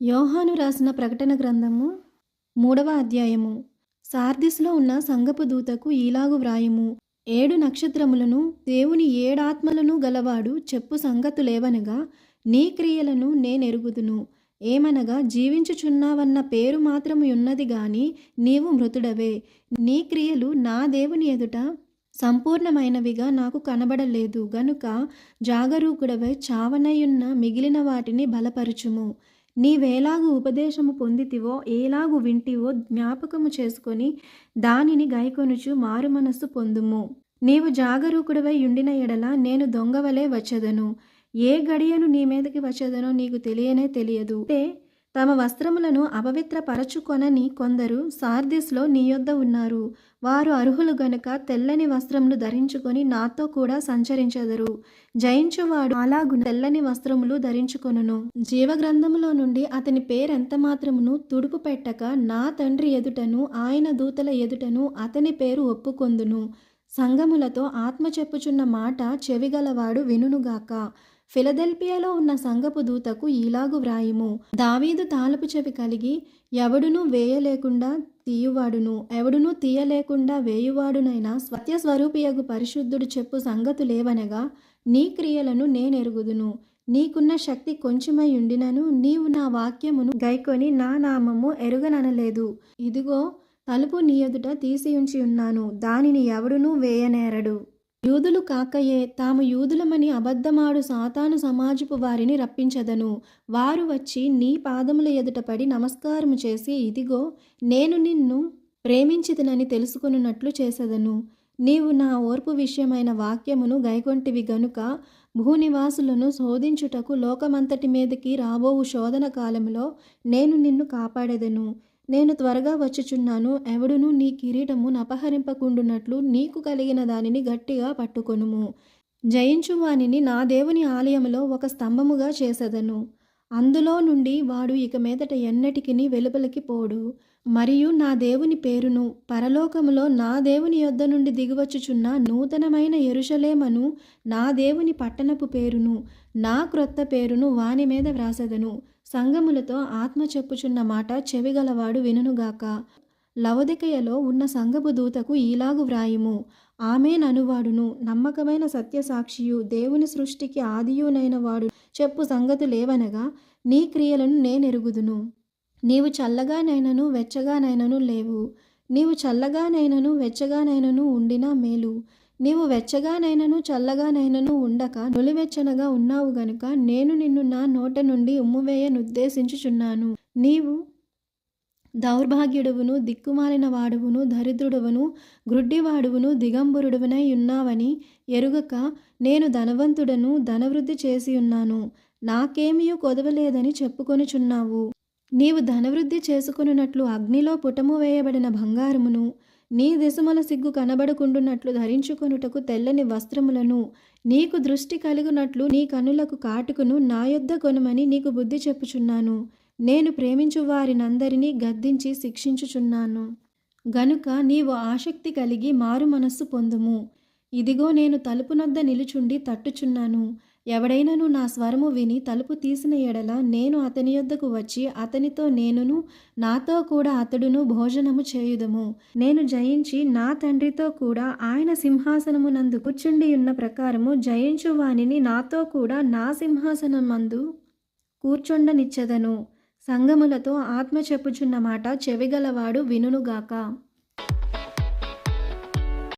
యోహాను రాసిన ప్రకటన గ్రంథము 3వ అధ్యాయము. సార్దిస్‌లో ఉన్న సంఘపు దూతకు ఈలాగు వ్రాయుము. 7 నక్షత్రములను దేవుని 7 ఆత్మలను గలవాడు చెప్పు సంగతులేవనగా, నీ క్రియలను నేనెరుగుదును. ఏమనగా, జీవించుచున్నావన్న పేరు మాత్రము యున్నది గాని నీవు మృతుడవే. నీ క్రియలు నా దేవుని ఎదుట సంపూర్ణమైనవిగా నాకు కనబడలేదు గనుక జాగరూకుడవై చావనయున్న మిగిలిన వాటిని బలపరచుము. నీవేలాగు ఉపదేశము పొందితివో, ఏలాగు వింటివో జ్ఞాపకము చేసుకొని దానిని గైకొనుచు మారుమనస్సు పొందుము. నీవు జాగరూకుడవై యుండిన ఎడల నేను దొంగవలే వచ్చెదను. ఏ గడియను నీ మీదకి వచ్చెదనో నీకు తెలియనే తెలియదు. తమ వస్త్రములను అపవిత్రపరచుకొనని కొందరు సార్దిస్‌లో నీ యొద్ద ఉన్నారు. వారు అర్హులు గనుక తెల్లని వస్త్రములు ధరించుకొని నాతో కూడా సంచరించెదరు. జయించువాడు అలాగున తెల్లని వస్త్రములు ధరించుకొనును. జీవగ్రంథములో నుండి అతని పేరెంత మాత్రమును తుడుపు పెట్టక నా తండ్రి ఎదుటను ఆయన దూతల ఎదుటను అతని పేరు ఒప్పుకొందును. సంఘములతో ఆత్మ చెప్పుచున్న మాట చెవిగలవాడు వినుగాక. ఫిలదెల్ఫియాలో ఉన్న సంఘపు దూతకు ఈలాగు వ్రాయుము. దావీదు తాళపు చెవి కలిగి ఎవడునూ వేయలేకుండా తీయువాడును, ఎవడునూ తీయలేకుండా వేయువాడునైన సత్యస్వరూపియగు పరిశుద్ధుడు చెప్పు సంగతులేవనగా, నీ క్రియలను నేనెరుగుదును. నీకున్న శక్తి కొంచెమై ఉండినను నీవు నా వాక్యమును గైకొని నా నామము ఎరుగననలేదు. ఇదిగో, తలుపు నీ ఎదుట తీసియుంచి ఉన్నాను, దానిని ఎవడునూ వేయనేరడు. యూదులు కాకయే తాము యూదులమని అబద్ధమాడు సాతాను సమాజపు వారిని రప్పించదను. వారు వచ్చి నీ పాదముల ఎదుట పడి నమస్కారము చేసి, ఇదిగో నేను నిన్ను ప్రేమించితినని తెలుసుకొనున్నట్లు చేసెదను. నీవు నా ఓర్పు విషయమైన వాక్యమును గైకొంటివి గనుక భూనివాసులను శోధించుటకు లోకమంతటి మీదకి రాబోవు శోధన కాలములో నేను నిన్ను కాపాడెదను. నేను త్వరగా వచ్చుచున్నాను. ఎవడునూ నీ కిరీటము నపహరింపకుండునట్లు నీకు కలిగిన దానిని గట్టిగా పట్టుకొనుము. జయించువానిని నా దేవుని ఆలయములో ఒక స్తంభముగా చేసెదను. అందులో నుండి వాడు ఇక మీదట ఎన్నటికిని వెలుపలికి పోడు. మరియు నా దేవుని పేరును, పరలోకములో నా దేవుని యొద్ద నుండి దిగివచ్చుచున్న నూతనమైన యెరూషలేమను, నా దేవుని పట్టణపు పేరును, నా క్రొత్త పేరును వాని మీద వ్రాసెదను. సంఘములతో ఆత్మ చెప్పుచున్న మాట చెవిగలవాడు వినుగాక. లవొదికయలో ఉన్న సంఘపు దూతకు ఈలాగు వ్రాయుము. ఆమేననువాడును, నమ్మకమైన సత్యసాక్షియు, దేవుని సృష్టికి ఆదియునైన వాడు చెప్పు సంగతులేవనగా, నీ క్రియలను నేనెరుగుదును. నీవు చల్లగానైనను వెచ్చగానైనను లేవు. నీవు చల్లగానైనను వెచ్చగానైనను ఉండినా మేలు. నీవు వెచ్చగానైనను చల్లగానైనను ఉండక నులివెచ్చనగా ఉన్నావు గనుక నేను నిన్ను నా నోట నుండి ఉమ్మివేయనుద్దేశించుచున్నాను. నీవు దౌర్భాగ్యుడువును, దిక్కుమాలిన వాడువును, దరిద్రుడువును, గ్రుడ్డివాడువును, దిగంబరుడువునై ఉన్నావని ఎరుగక నేను ధనవంతుడను, ధనవృద్ధి చేసియున్నాను, నాకేమీయూ కొదవలేదని చెప్పుకొనుచున్నావు. నీవు ధనవృద్ధి చేసుకొనున్నట్లు అగ్నిలో పుటము వేయబడిన బంగారమును, నీ దిశముల సిగ్గు కనబడకుండునట్లు ధరించుకొనుటకు తెల్లని వస్త్రములను, నీకు దృష్టి కలుగునట్లు నీ కనులకు కాటుకును నా యొద్ద కొనమని నీకు బుద్ధి చెప్పుచున్నాను. నేను ప్రేమించు వారినందరినీ గద్దించి శిక్షించుచున్నాను. గనుక నీవు ఆసక్తి కలిగి మారు మనస్సు పొందుము. ఇదిగో, నేను తలుపునొద్ద నిలుచుండి తట్టుచున్నాను. ఎవడైనను నా స్వరము విని తలుపు తీసిన ఎడల నేను అతని యొద్దకు వచ్చి అతనితో నేనును, నాతో కూడా అతడును భోజనము చేయుదము. నేను జయించి నా తండ్రితో కూడా ఆయన సింహాసనమునందు కూర్చుండియున్న ప్రకారము జయించు వానిని నాతో కూడా నా సింహాసనమందు కూర్చుండనిచ్చెదను. సంఘములతో ఆత్మ చెప్పుచున్న మాట చెవిగలవాడు వినుగాక.